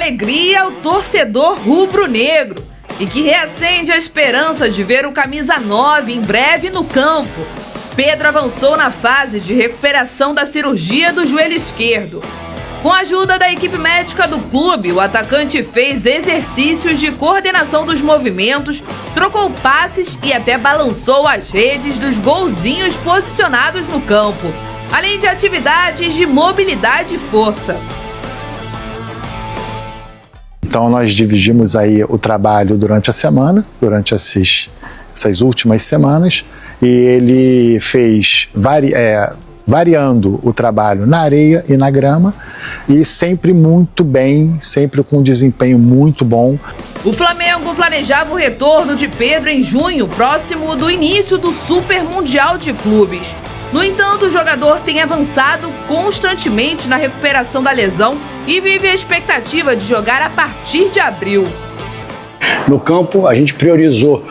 alegria ao torcedor rubro-negro e que reacende a esperança de ver o camisa 9 em breve no campo. Pedro avançou na fase de recuperação da cirurgia do joelho esquerdo. Com a ajuda da equipe médica do clube, o atacante fez exercícios de coordenação dos movimentos, trocou passes e até balançou as redes dos golzinhos posicionados no campo, além de atividades de mobilidade e força. Então nós dividimos aí o trabalho durante a semana, durante essas últimas semanas, e ele fez variando o trabalho na areia e na grama, e sempre muito bem, sempre com um desempenho muito bom. O Flamengo planejava o retorno de Pedro em junho, próximo do início do Super Mundial de Clubes. No entanto, o jogador tem avançado constantemente na recuperação da lesão e vive a expectativa de jogar a partir de abril. No campo, a gente priorizou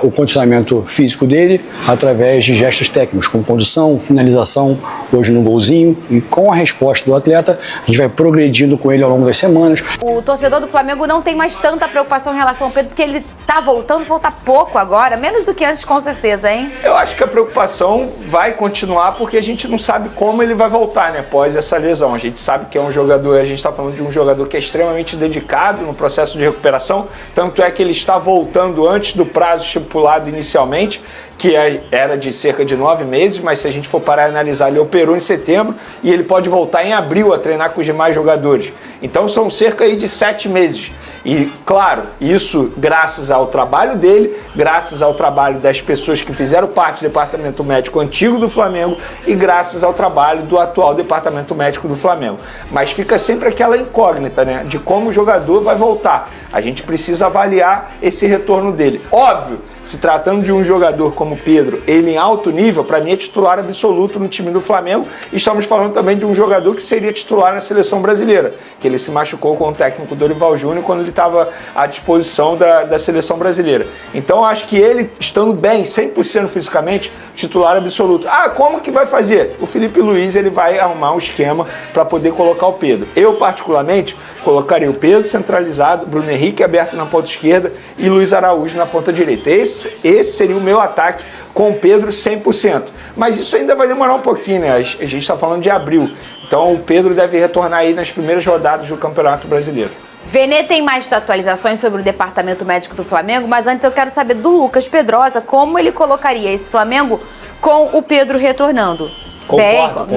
o condicionamento físico dele através de gestos técnicos, como condução, finalização, hoje no golzinho. E com a resposta do atleta, a gente vai progredindo com ele ao longo das semanas. O torcedor do Flamengo não tem mais tanta preocupação em relação ao Pedro, porque ele tá voltando, volta pouco agora, menos do que antes, com certeza, hein? Eu acho que a preocupação vai continuar porque a gente não sabe como ele vai voltar, né, após essa lesão. A gente sabe que é um jogador, a gente está falando de um jogador que é extremamente dedicado no processo de recuperação, tanto é que ele está voltando antes do prazo estipulado inicialmente, que era de cerca de 9 meses, mas se a gente for parar e analisar, ele operou em setembro e ele pode voltar em abril a treinar com os demais jogadores. Então são cerca aí de 7 meses. E, claro, isso graças ao trabalho dele, graças ao trabalho das pessoas que fizeram parte do departamento médico antigo do Flamengo e graças ao trabalho do atual departamento médico do Flamengo. Mas fica sempre aquela incógnita, né, de como o jogador vai voltar. A gente precisa avaliar esse retorno dele. Óbvio, se tratando de um jogador como Pedro, ele em alto nível, para mim é titular absoluto no time do Flamengo. E estamos falando também de um jogador que seria titular na seleção brasileira, que ele se machucou com o técnico Dorival Júnior quando ele estava à disposição da seleção brasileira. Então acho que ele, estando bem, 100% fisicamente, titular absoluto. Ah, como que vai fazer? O Felipe Luiz ele vai arrumar um esquema para poder colocar o Pedro. Eu, particularmente, colocaria o Pedro centralizado, Bruno Henrique aberto na ponta esquerda e Luiz Araújo na ponta direita. Esse seria o meu ataque com o Pedro 100%. Mas isso ainda vai demorar um pouquinho, né? A gente está falando de abril. Então o Pedro deve retornar aí nas primeiras rodadas do Campeonato Brasileiro. Vene tem mais atualizações sobre o departamento médico do Flamengo, mas antes eu quero saber do Lucas Pedrosa como ele colocaria esse Flamengo com o Pedro retornando. Concordo com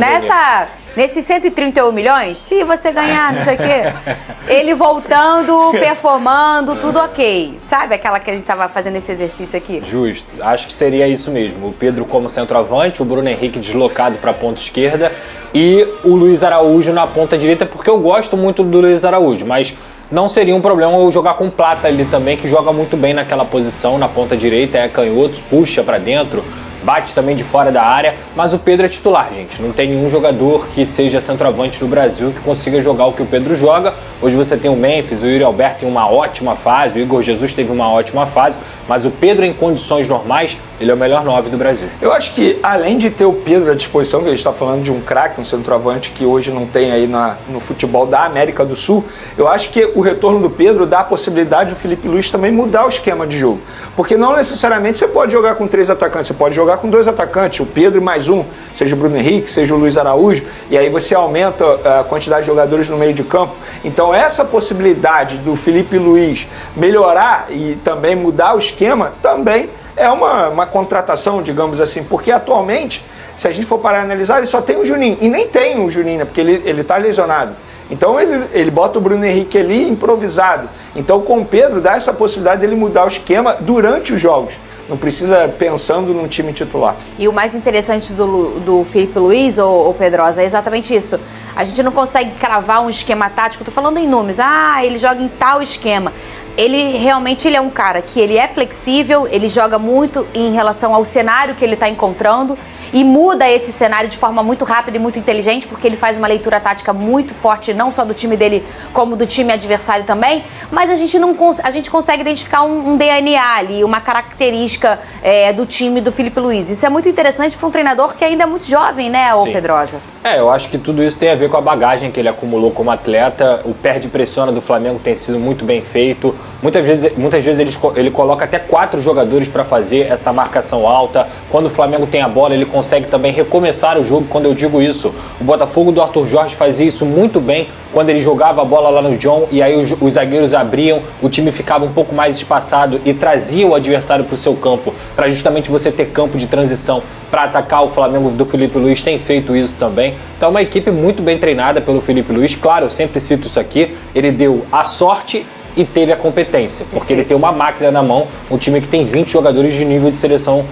Nesses 131 milhões, se você ganhar, não sei o quê, ele voltando, performando, tudo ok. Sabe aquela que a gente estava fazendo esse exercício aqui? Justo, acho que seria isso mesmo. O Pedro como centroavante, o Bruno Henrique deslocado para a ponta esquerda e o Luiz Araújo na ponta direita, porque eu gosto muito do Luiz Araújo, mas não seria um problema eu jogar com o Plata ali também, que joga muito bem naquela posição, na ponta direita, é canhoto, puxa para dentro, bate também de fora da área, mas o Pedro é titular, gente. Não tem nenhum jogador que seja centroavante no Brasil que consiga jogar o que o Pedro joga. Hoje você tem o Memphis, o Yuri Alberto tem uma ótima fase, o Igor Jesus teve uma ótima fase, mas o Pedro em condições normais, ele é o melhor 9 do Brasil. Eu acho que além de ter o Pedro à disposição, que a gente está falando de um craque, um centroavante que hoje não tem aí no futebol da América do Sul, eu acho que o retorno do Pedro dá a possibilidade do Felipe Luiz também mudar o esquema de jogo. Porque não necessariamente você pode jogar com 3 atacantes, você pode jogar com 2 atacantes, o Pedro e mais um, seja o Bruno Henrique, seja o Luiz Araújo, e aí você aumenta a quantidade de jogadores no meio de campo. Então essa possibilidade do Felipe Luiz melhorar e também mudar o esquema também é uma contratação, digamos assim, porque atualmente, se a gente for parar e analisar, ele só tem o Juninho, e nem tem o Juninho, né, porque ele está lesionado. Então ele bota o Bruno Henrique ali improvisado. Então com o Pedro dá essa possibilidade dele mudar o esquema durante os jogos. Não precisa pensando num time titular. E o mais interessante do Felipe Luiz, ou Pedrosa, é exatamente isso. A gente não consegue cravar um esquema tático, tô falando em números. Ele joga em tal esquema. Ele realmente é um cara que ele é flexível, ele joga muito em relação ao cenário que ele está encontrando. e muda esse cenário de forma muito rápida e muito inteligente, porque ele faz uma leitura tática muito forte, não só do time dele, como do time adversário também, mas a gente consegue identificar um DNA ali, uma característica do time do Filipe Luís. Isso é muito interessante para um treinador que ainda é muito jovem, né, ô Pedrosa? Eu acho que tudo isso tem a ver com a bagagem que ele acumulou como atleta. O perde-pressiona do Flamengo tem sido muito bem feito. Muitas vezes ele coloca até 4 jogadores para fazer essa marcação alta. Quando o Flamengo tem a bola, ele consegue também recomeçar o jogo. Quando eu digo isso, o Botafogo do Arthur Jorge fazia isso muito bem quando ele jogava a bola lá no John e aí os zagueiros abriam, o time ficava um pouco mais espaçado e trazia o adversário para o seu campo, para justamente você ter campo de transição para atacar. O Flamengo do Filipe Luís tem feito isso também. Então é uma equipe muito bem treinada pelo Filipe Luís. Claro, eu sempre cito isso aqui, ele deu a sorte e teve a competência, porque ele tem uma máquina na mão, um time que tem 20 jogadores de nível de seleção,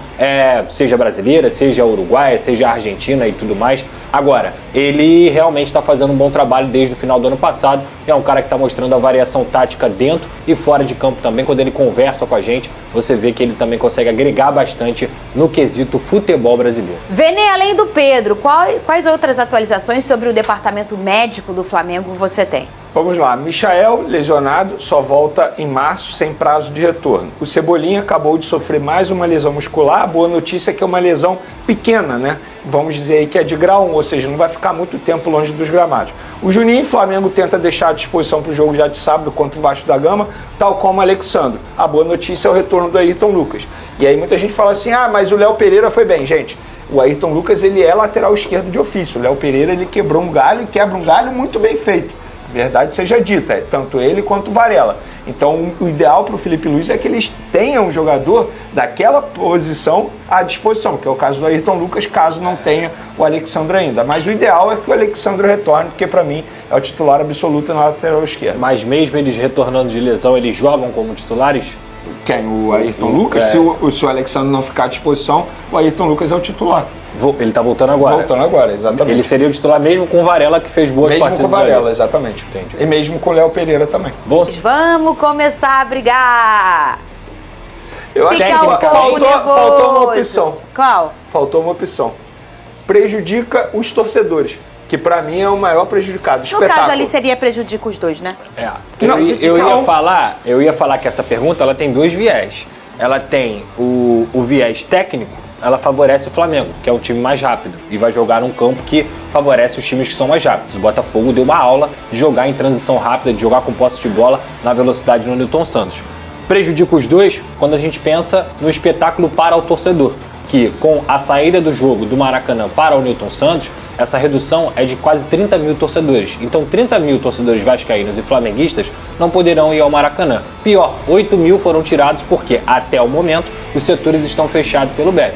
seja brasileira, seja uruguaia, seja argentina e tudo mais. Agora, ele realmente está fazendo um bom trabalho desde o final do ano passado, é um cara que está mostrando a variação tática dentro e fora de campo também. Quando ele conversa com a gente, você vê que ele também consegue agregar bastante no quesito futebol brasileiro. Vene, além do Pedro, quais outras atualizações sobre o departamento médico do Flamengo você tem? Vamos lá, Michael, lesionado, só volta em março, sem prazo de retorno. O Cebolinha acabou de sofrer mais uma lesão muscular. A boa notícia é que é uma lesão pequena, né? Vamos dizer aí que é de grau 1, ou seja, não vai ficar muito tempo longe dos gramados. O Juninho, Flamengo tenta deixar à disposição para o jogo já de sábado contra o Vasco da Gama, tal como o Alexandre. A boa notícia é o retorno do Ayrton Lucas. E aí muita gente fala assim, mas o Léo Pereira foi bem. Gente, o Ayrton Lucas, ele é lateral esquerdo de ofício. O Léo Pereira, ele quebrou um galho e quebra um galho muito bem feito. Verdade seja dita, tanto ele quanto o Varela. Então o ideal para o Filipe Luís é que eles tenham um jogador daquela posição à disposição, que é o caso do Ayrton Lucas, caso não tenha o Alexandre ainda. Mas o ideal é que o Alexandre retorne, porque para mim é o titular absoluto na lateral esquerda. Mas mesmo eles retornando de lesão, eles jogam como titulares? Quem? O Ayrton Lucas? Se o Alexandre não ficar à disposição, o Ayrton Lucas é o titular. Ele tá voltando agora. Voltando agora, exatamente. Ele seria o titular mesmo com o Varela, que fez boas partidas. Mesmo com o Varela, exatamente. Entendi. E mesmo com o Léo Pereira também. Bom, vamos começar a brigar! Eu acho que faltou uma opção. Qual? Faltou uma opção. Prejudica os torcedores, que pra mim é o maior prejudicado. No caso ali seria prejudica os dois, né? Eu ia falar que essa pergunta ela tem 2 viés. Ela tem o viés técnico, ela favorece o Flamengo, que é um time mais rápido, e vai jogar num campo que favorece os times que são mais rápidos. O Botafogo deu uma aula de jogar em transição rápida, de jogar com posse de bola na velocidade no Newton Santos. Prejudica os dois quando a gente pensa no espetáculo para o torcedor, que com a saída do jogo do Maracanã para o Newton Santos, essa redução é de quase 30 mil torcedores. Então 30 mil torcedores vascaínos e flamenguistas não poderão ir ao Maracanã. Pior, 8 mil foram tirados porque, até o momento, os setores estão fechados pelo BEP.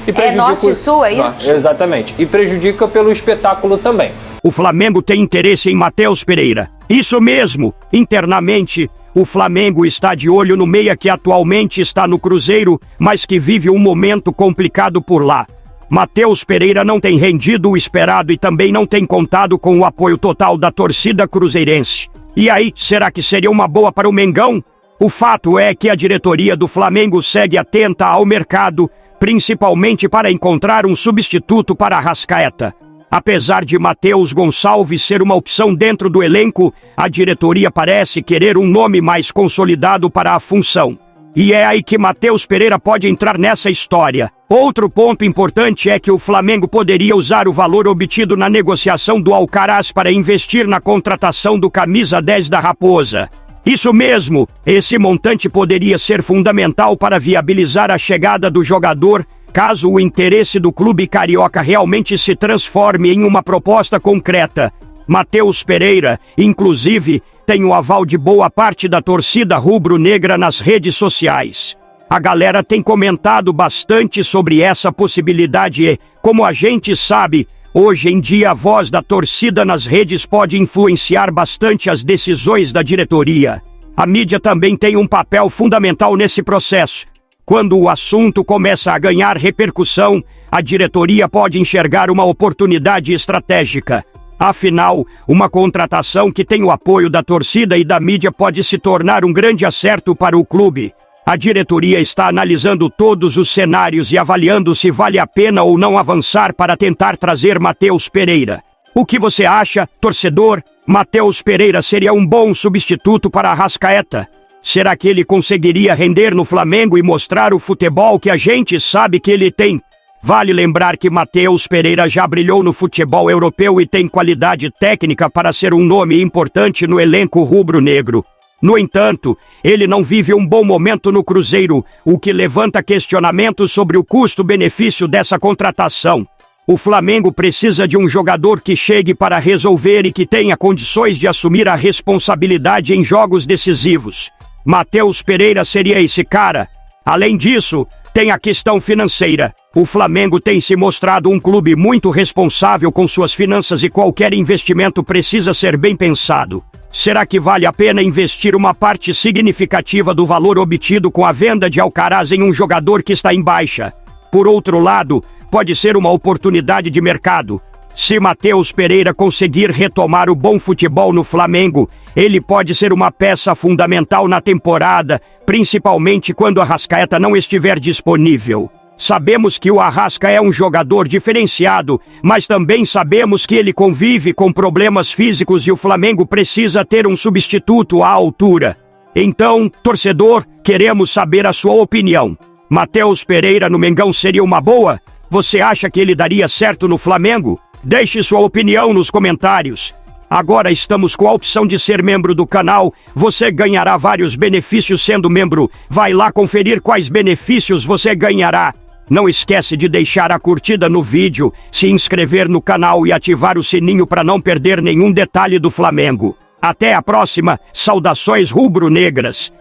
E prejudica norte e sul, é isso? Exatamente. E prejudica pelo espetáculo também. O Flamengo tem interesse em Matheus Pereira. Isso mesmo, internamente, o Flamengo está de olho no meia que atualmente está no Cruzeiro, mas que vive um momento complicado por lá. Matheus Pereira não tem rendido o esperado e também não tem contado com o apoio total da torcida cruzeirense. E aí, será que seria uma boa para o Mengão? O fato é que a diretoria do Flamengo segue atenta ao mercado, principalmente para encontrar um substituto para Arrascaeta. Apesar de Matheus Gonçalves ser uma opção dentro do elenco, a diretoria parece querer um nome mais consolidado para a função. E é aí que Matheus Pereira pode entrar nessa história. Outro ponto importante é que o Flamengo poderia usar o valor obtido na negociação do Alcaraz para investir na contratação do camisa 10 da Raposa. Isso mesmo, esse montante poderia ser fundamental para viabilizar a chegada do jogador, caso o interesse do clube carioca realmente se transforme em uma proposta concreta. Matheus Pereira, inclusive, tem o aval de boa parte da torcida rubro-negra nas redes sociais. A galera tem comentado bastante sobre essa possibilidade e, como a gente sabe, hoje em dia a voz da torcida nas redes pode influenciar bastante as decisões da diretoria. A mídia também tem um papel fundamental nesse processo. Quando o assunto começa a ganhar repercussão, a diretoria pode enxergar uma oportunidade estratégica. Afinal, uma contratação que tem o apoio da torcida e da mídia pode se tornar um grande acerto para o clube. A diretoria está analisando todos os cenários e avaliando se vale a pena ou não avançar para tentar trazer Matheus Pereira. O que você acha, torcedor? Matheus Pereira seria um bom substituto para Arrascaeta? Será que ele conseguiria render no Flamengo e mostrar o futebol que a gente sabe que ele tem? Vale lembrar que Matheus Pereira já brilhou no futebol europeu e tem qualidade técnica para ser um nome importante no elenco rubro-negro. No entanto, ele não vive um bom momento no Cruzeiro, o que levanta questionamentos sobre o custo-benefício dessa contratação. O Flamengo precisa de um jogador que chegue para resolver e que tenha condições de assumir a responsabilidade em jogos decisivos. Matheus Pereira seria esse cara. Além disso, tem a questão financeira. O Flamengo tem se mostrado um clube muito responsável com suas finanças e qualquer investimento precisa ser bem pensado. Será que vale a pena investir uma parte significativa do valor obtido com a venda de Alcaraz em um jogador que está em baixa? Por outro lado, pode ser uma oportunidade de mercado. Se Matheus Pereira conseguir retomar o bom futebol no Flamengo, ele pode ser uma peça fundamental na temporada, principalmente quando Arrascaeta não estiver disponível. Sabemos que o Arrasca é um jogador diferenciado, mas também sabemos que ele convive com problemas físicos e o Flamengo precisa ter um substituto à altura. Então, torcedor, queremos saber a sua opinião. Matheus Pereira no Mengão seria uma boa? Você acha que ele daria certo no Flamengo? Deixe sua opinião nos comentários. Agora estamos com a opção de ser membro do canal. Você ganhará vários benefícios sendo membro. Vai lá conferir quais benefícios você ganhará. Não esquece de deixar a curtida no vídeo, se inscrever no canal e ativar o sininho para não perder nenhum detalhe do Flamengo. Até a próxima. Saudações rubro-negras.